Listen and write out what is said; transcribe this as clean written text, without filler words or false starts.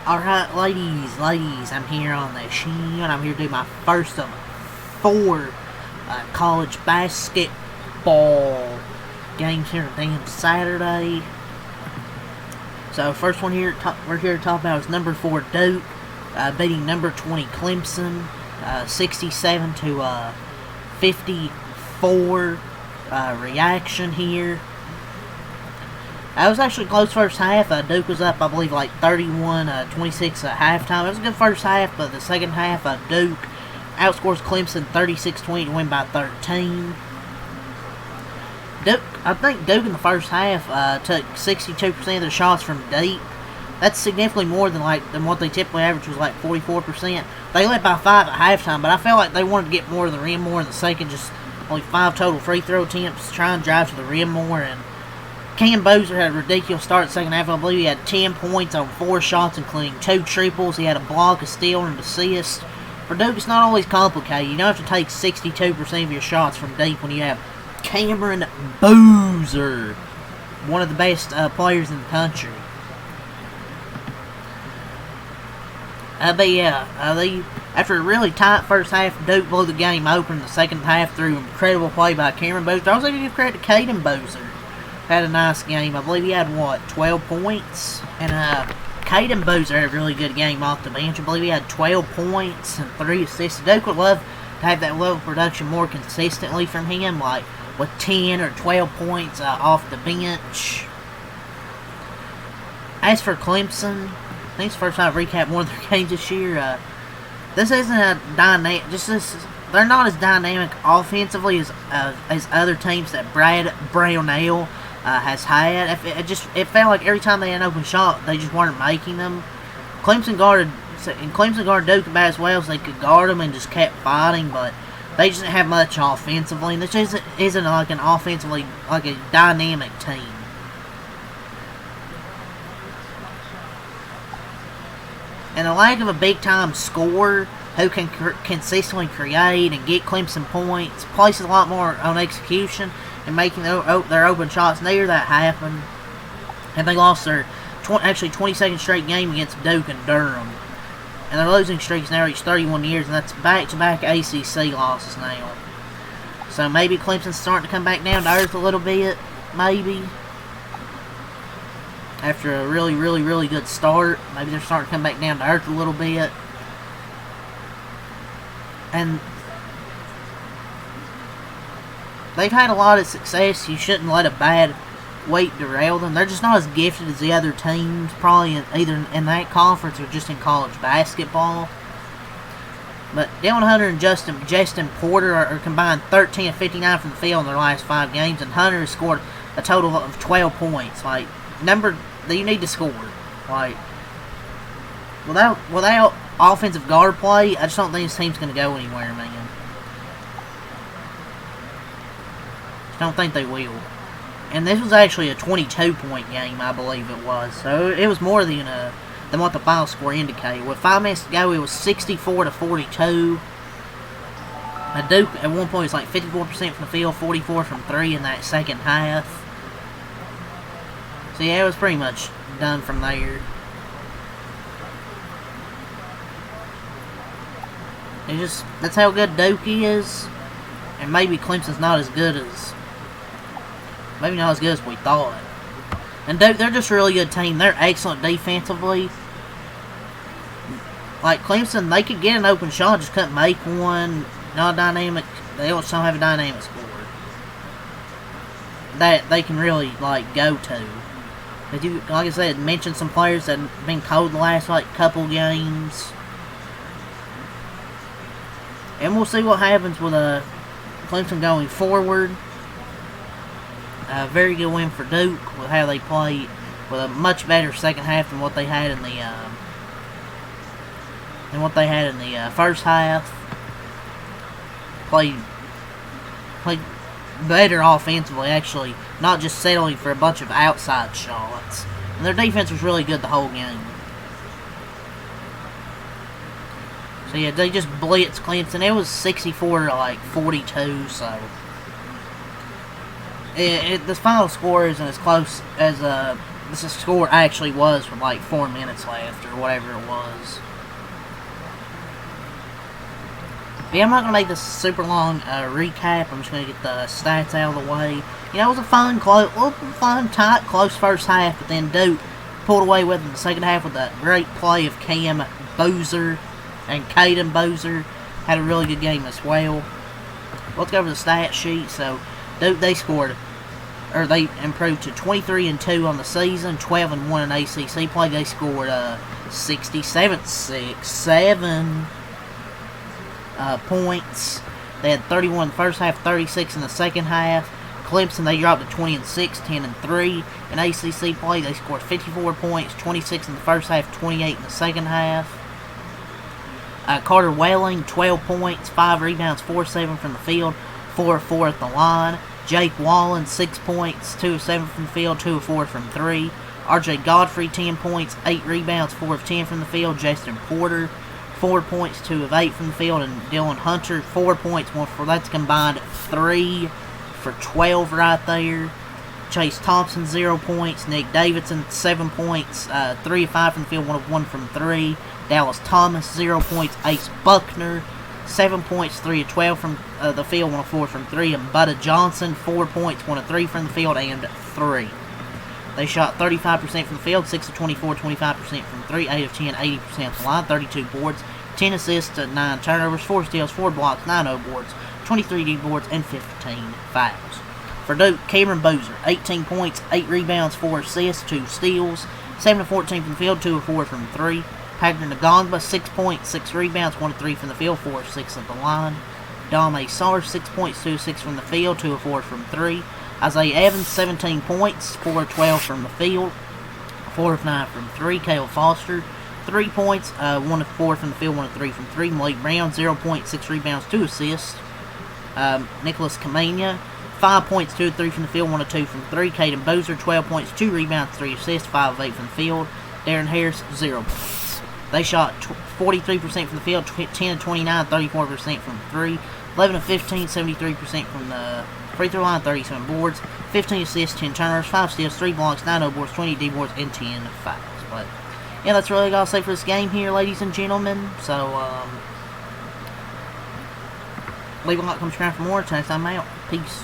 Alright, ladies, I'm here on the show, and I'm here to do my first of 4 college basketball games here on Saturday. So, first one here, we're here to talk about is number 4 Duke beating number 20 Clemson, 67 to 54 reaction here. It was actually a close first half. Duke was up, I believe, like 31-26 at halftime. It was a good first half, but the second half, Duke outscores Clemson 36-20 to win by 13. I think Duke in the first half took 62% of the shots from deep. That's significantly more than what they typically average, was like 44%. They led by 5 at halftime, but I felt like they wanted to get more to the rim more in the second. Just only 5 total free throw attempts, try and drive to the rim more. And Cam Boozer had a ridiculous start in the second half. I believe he had 10 points on 4 shots, including 2 triples. He had a block, a steal, and an assist. For Duke, it's not always complicated. You don't have to take 62% of your shots from deep when you have Cameron Boozer, one of the best players in the country. After a really tight first half, Duke blew the game open in the second half through incredible play by Cameron Boozer. I was even give credit to Caden Boozer. Had a nice game. I believe he had, 12 points? And Caden Boozer had a really good game off the bench. I believe he had 12 points and 3 assists. Duke would love to have that level of production more consistently from him, like with 10 or 12 points off the bench. As for Clemson, I think it's the first time I've recapped one of their games this year. This isn't a dynamic. They're not as dynamic offensively as other teams that Brad Brownell has had. It felt like every time they had an open shot, they just weren't making them. Clemson guarded Duke about as well as they could guard them and just kept fighting, but they just didn't have much offensively. And this isn't like an offensively, like a dynamic team. And the lack of a big-time scorer who can consistently create and get Clemson points places a lot more on execution and making their open shots. Neither that happened. And they lost their 22nd straight game against Duke and Durham. And their losing streak's now reached 31 years, and that's back-to-back ACC losses now. So maybe Clemson's starting to come back down to earth a little bit, maybe. After a really, really, really good start, maybe they're starting to come back down to earth a little bit. And they've had a lot of success. You shouldn't let a bad week derail them. They're just not as gifted as the other teams, probably either in that conference or just in college basketball. But Dylan Hunter and Justin Porter are combined 13 of 59 from the field in their last 5 games, and Hunter has scored a total of 12 points. That you need to score. Without offensive guard play, I just don't think this team's going to go anywhere, man. Just don't think they will. And this was actually a 22-point game, I believe it was. So it was more than what the final score indicated. With 5 minutes to go, it was 64 to 42. Duke at one point was like 54% from the field, 44 from 3 in that second half. So yeah, it was pretty much done from there. That's how good Duke is. And maybe Clemson's not as good as we thought. And Duke, they're just a really good team. They're excellent defensively. Like Clemson, they could get an open shot, just couldn't make one. Not dynamic. They don't have a dynamic score that they can really go to. But like I said, mentioned some players that have been cold the last couple games. And we'll see what happens with Clemson going forward. A very good win for Duke with how they played, with a much better second half than what they had in the first half. Played better offensively, actually, not just settling for a bunch of outside shots. And their defense was really good the whole game. So yeah, they just blitzed Clemson. It was 64-42, so the final score isn't as close as the score actually was with like 4 minutes left or whatever it was. But yeah, I'm not going to make this a super long recap. I'm just going to get the stats out of the way. You know, it was a fun, tight, close first half, but then Duke pulled away with it in the second half with a great play of Cam Boozer and Caden Boozer. Had a really good game as well. Let's go over the stat sheet. So, Duke, they improved to 23-2 on the season, 12-1 in ACC play. They scored 67 points. They had 31 in the first half, 36 in the second half. Clemson, they dropped to 20-6, 10-3 in ACC play. They scored 54 points, 26 in the first half, 28 in the second half. Carter Welling, 12 points, 5 rebounds, 4-7 from the field, 4-4 at the line. Jake Wallen, 6 points, 2-7 from the field, 2-4 from 3. RJ Godfrey, 10 points, 8 rebounds, 4 of 10 from the field. Jason Porter, 4 points, 2 of 8 from the field. And Dylan Hunter, 4 points, 1 for that's combined 3 for 12 right there. Chase Thompson, 0 points. Nick Davidson, 7 points, 3 of 5 from the field, 1 of 1 from 3. Dallas Thomas, 0 points. Ace Buckner, 7 points, 3 of 12 from the field, 1 of 4 from 3. And Butta Johnson, 4 points, 1 of 3 from the field, and 3. They shot 35% from the field, 6 of 24, 25% from 3, 8 of 10, 80% at the line, 32 boards, 10 assists, 9 turnovers, 4 steals, 4 blocks, 9 O-boards, 23 D-boards, and 15 fouls. For Duke, Cameron Boozer, 18 points, 8 rebounds, 4 assists, 2 steals, 7 of 14 from the field, 2 of 4 from 3. Patrick Ngongba, 6 points, 6 rebounds, 1 of 3 from the field, 4 of 6 at the line. Dame Sarge, 6 points, 2 of 6 from the field, 2 of 4 from 3. Isaiah Evans, 17 points, 4 of 12 from the field, 4 of 9 from 3. Caleb Foster, 3 points, 1 of 4 from the field, 1 of 3 from 3. Malik Brown, 0 points, 6 rebounds, 2 assists. Nicholas Kamenia, 5 points, 2 of 3 from the field, 1 of 2 from 3. Caden Boozer, 12 points, 2 rebounds, 3 assists, 5 of 8 from the field. Darren Harris, 0 points. They shot 43% from the field, 10 of 29, 34% from 3, 11 of 15, 73% from the free throw line, 37 boards, 15 assists, 10 turnovers, 5 steals, 3 blocks, 9 O-boards, 20 D-boards, and 10 fouls. But yeah, that's really all I'll say for this game here, ladies and gentlemen. So, leave a like, comment, subscribe for more. Till next time, I'm out. Peace.